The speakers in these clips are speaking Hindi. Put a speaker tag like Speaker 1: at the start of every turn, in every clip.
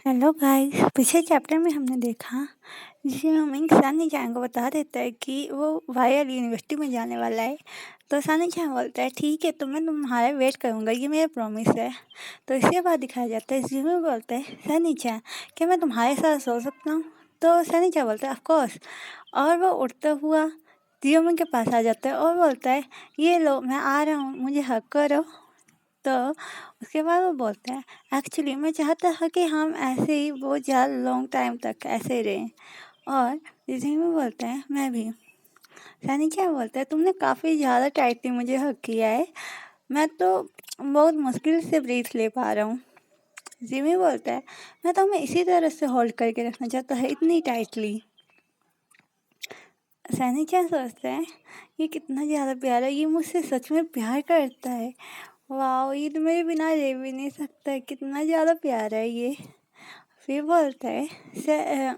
Speaker 1: Hello guys. पिछले चैप्टर में हमने देखा जिसमें मिंग सनी चैन को बता देता है कि वो वायर यूनिवर्सिटी में जाने वाला है। तो सनी चैन बोलता है ठीक है, तो मैं तुम्हारा वेट करूँगा, ये मेरा प्रॉमिस है। तो इसके बाद दिखाया जाता है जिमी बोलता है सनी चैन, क्या मैं तुम्हारे साथ सो सकता हूँ? तो सनी चैन बोलता है ऑफ कोर्स। और वो उड़ता हुआ जिमी के पास आ जाता है और बोलता है ये लो, मैं आ रहा हूँ, मुझे हक करो। तो उसके बाद वो बोलता है एक्चुअली मैं चाहता था कि हम ऐसे ही बहुत ज़्यादा लॉन्ग टाइम तक ऐसे ही रहें। और जिमी बोलता है मैं भी। सनी क्या बोलता है तुमने काफ़ी ज़्यादा टाइटली मुझे हक किया है, मैं तो बहुत मुश्किल से ब्रीथ ले पा रहा हूँ। जिमी बोलता है मैं तो मैं इसी तरह से होल्ड करके रखना चाहता है, इतनी टाइटली। सनी क्या सोचता है ये कितना ज़्यादा प्यारा है, ये मुझसे सच में प्यार करता है। वाह, ये तो मेरे बिना रह भी नहीं सकता, कितना ज़्यादा प्यारा है ये। फिर बोलता है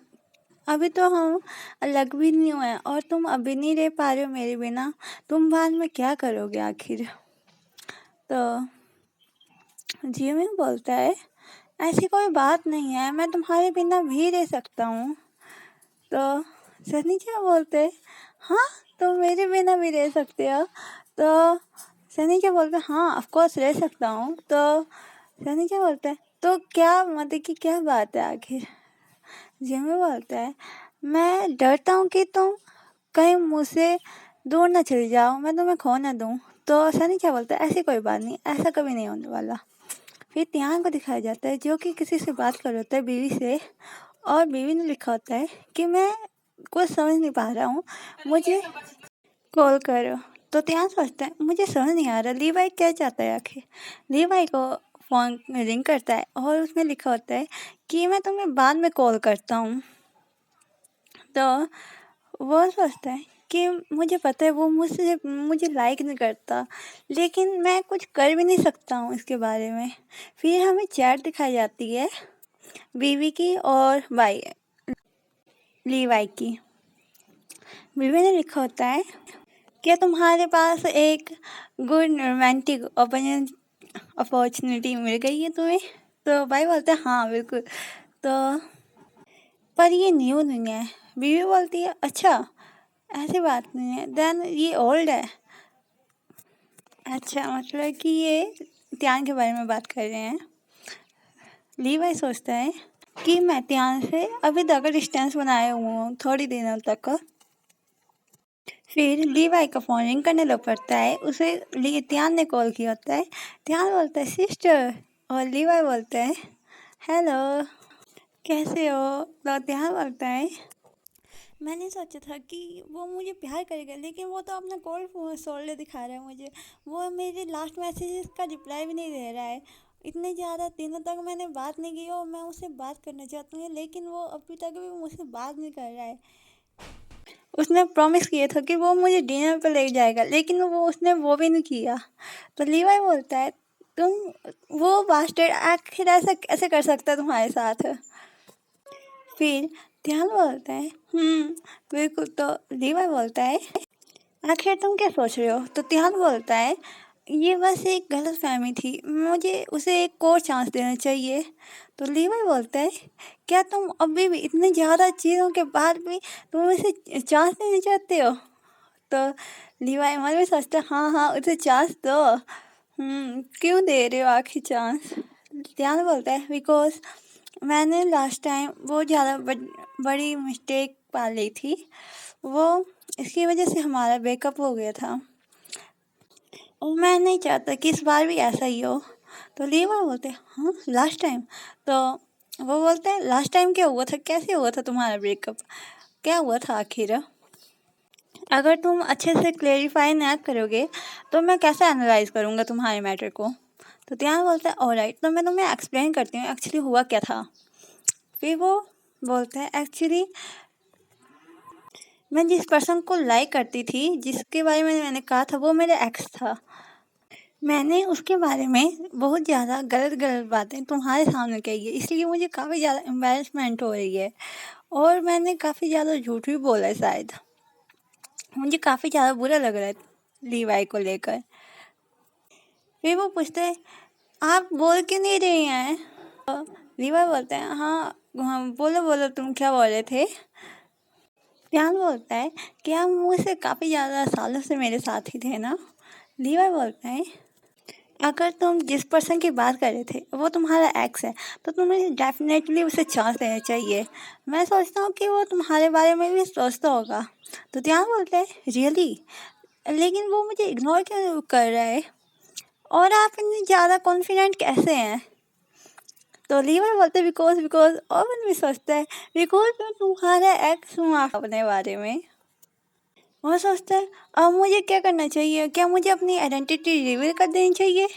Speaker 1: अभी तो हम अलग भी नहीं हुए और तुम अभी नहीं रह पा रहे हो मेरे बिना, तुम बाद में क्या करोगे आखिर? तो जिमी बोलता है ऐसी कोई बात नहीं है, मैं तुम्हारे बिना भी रह सकता हूँ। तो सनी क्या बोलते हैं हाँ, तुम मेरे बिना भी रह सकते हो? तो सनी क्या बोलते हैं हाँ ऑफ कोर्स रह सकता हूँ। तो सनी क्या बोलता है तो क्या मतलब कि क्या बात है आखिर? जिमी बोलता है मैं डरता हूँ कि तुम कहीं मुझसे दूर ना चले जाओ, मैं तुम्हें खो ना दूँ। तो सनी क्या बोलता है ऐसी कोई बात नहीं, ऐसा कभी नहीं होने वाला। फिर तियान को दिखाया जाता है जो कि किसी से बात कर रहा होता है, बीवी से। और बीवी ने लिखा होता है कि मैं कुछ समझ नहीं पा रहा हूँ, मुझे कॉल करो। तो तियान सोचता है मुझे समझ नहीं आ रहा लीवाई क्या चाहता है आखिर। लीवाई को फ़ोन रिंग करता है और उसमें लिखा होता है कि मैं तुम्हें बाद में कॉल करता हूँ। तो वो सोचता है कि मुझे पता है वो मुझे लाइक नहीं करता, लेकिन मैं कुछ कर भी नहीं सकता हूँ इसके बारे में। फिर हमें चैट दिखाई जाती है बीवी की और लीवाई की। बीवी ने लिखा होता है क्या तुम्हारे पास एक गुड रोमांटिक अपॉर्चुनिटी मिल गई है तुम्हें? तो भाई बोलते हैं हाँ बिल्कुल। तो पर ये न्यू नहीं है। बीवी बोलती है अच्छा, ऐसी बात नहीं है, देन ये ओल्ड है। अच्छा, मतलब कि ये त्यान के बारे में बात कर रहे हैं। लीवाई सोचता है कि मैं त्यान से अभी तक डिस्टेंस बनाए हुआ हूँ थोड़ी दिनों तक। फिर लीवाई का फ़ोन रिंग करने लग पड़ता है, उसे त्यान ने कॉल किया होता है। त्यान बोलता है सिस्टर, और लीवाई बोलता है हेलो, कैसे हो? तो त्यान बोलता है मैंने सोचा था कि वो मुझे प्यार करेगा, लेकिन वो तो अपना कोल्ड शोल्डर दिखा रहा है मुझे। वो मेरे लास्ट मैसेजेस का रिप्लाई भी नहीं दे रहा है। इतने ज़्यादा दिनों तक मैंने बात नहीं की और मैं उससे बात करना चाहती हूँ, लेकिन वो अभी तक भी मुझसे बात नहीं कर रहा है। उसने प्रॉमिस किया था कि वो मुझे डिनर पर ले जाएगा, लेकिन उसने वो भी नहीं किया। तो लीवाई बोलता है तुम वो बास्टर्ड आखिर ऐसा कैसे कर सकता है तुम्हारे साथ? फिर ध्यान बोलता है बिल्कुल। तो लीवाई बोलता है आखिर तुम क्या सोच रहे हो? तो ध्यान बोलता है ये बस एक गलतफहमी थी, मुझे उसे एक और चांस देना चाहिए। तो लीवाई बोलता है क्या तुम अभी भी इतनी ज़्यादा चीज़ों के बाद भी तुम उसे चांस देना चाहते हो? तो लीवाई मन में सोचता है हाँ हाँ उसे चांस दो। क्यों दे रहे हो आखिर चांस? ध्यान बोलता है बिकॉज मैंने लास्ट टाइम बहुत ज़्यादा बड़ी मिस्टेक पा ली थी, वो इसकी वजह से हमारा ब्रेकअप हो गया था और मैं नहीं चाहता कि इस बार भी ऐसा ही हो। तो लीवा बोलते हाँ लास्ट टाइम? तो वो बोलते हैं लास्ट टाइम क्या हुआ था, कैसे हुआ था तुम्हारा ब्रेकअप, क्या हुआ था आखिर? अगर तुम अच्छे से क्लेरिफाई ना करोगे तो मैं कैसे एनालाइज करूँगा तुम्हारे मैटर को? तो ध्यान बोलता है ऑलराइट, तो मैं तुम्हें एक्सप्लेन करती हूँ एक्चुअली हुआ क्या था। फिर वो बोलता है एक्चुअली मैं जिस पर्सन को लाइक करती थी, जिसके बारे में मैंने कहा था, वो मेरा एक्स था। मैंने उसके बारे में बहुत ज़्यादा गलत गलत बातें तुम्हारे सामने कही है, इसलिए मुझे काफ़ी ज़्यादा एम्बेरसमेंट हो रही है और मैंने काफ़ी ज़्यादा झूठ भी बोला है शायद। मुझे काफ़ी ज़्यादा बुरा लग रहा है लीवाई को लेकर। फिर वो पूछते हैं आप बोल क्यों नहीं रहे हैं? लीवर बोलता है हाँ हाँ बोलो बोलो तुम क्या बोल रहे थे। ध्यान बोलता है कि आप मुझसे काफ़ी ज़्यादा सालों से मेरे साथ ही थे ना। लीवर बोलता है अगर तुम जिस पर्सन की बात कर रहे थे वो तुम्हारा एक्स है तो तुम्हें डेफिनेटली उसे चांस देना चाहिए। मैं सोचता हूँ कि वो तुम्हारे बारे में भी सोचता होगा। तो ध्यान बोलता है रियली, लेकिन वो मुझे इग्नोर क्यों कर रहा है और आप इतने ज़्यादा कॉन्फिडेंट कैसे हैं। तो लीवर बोलते बिकॉज बिकॉज और मन भी सोचता है बिकॉज मैं तुम्हारा एक्स हूँ अपने बारे में। और सोचता है अब मुझे क्या करना चाहिए, क्या मुझे अपनी आइडेंटिटी रिवील कर देनी चाहिए।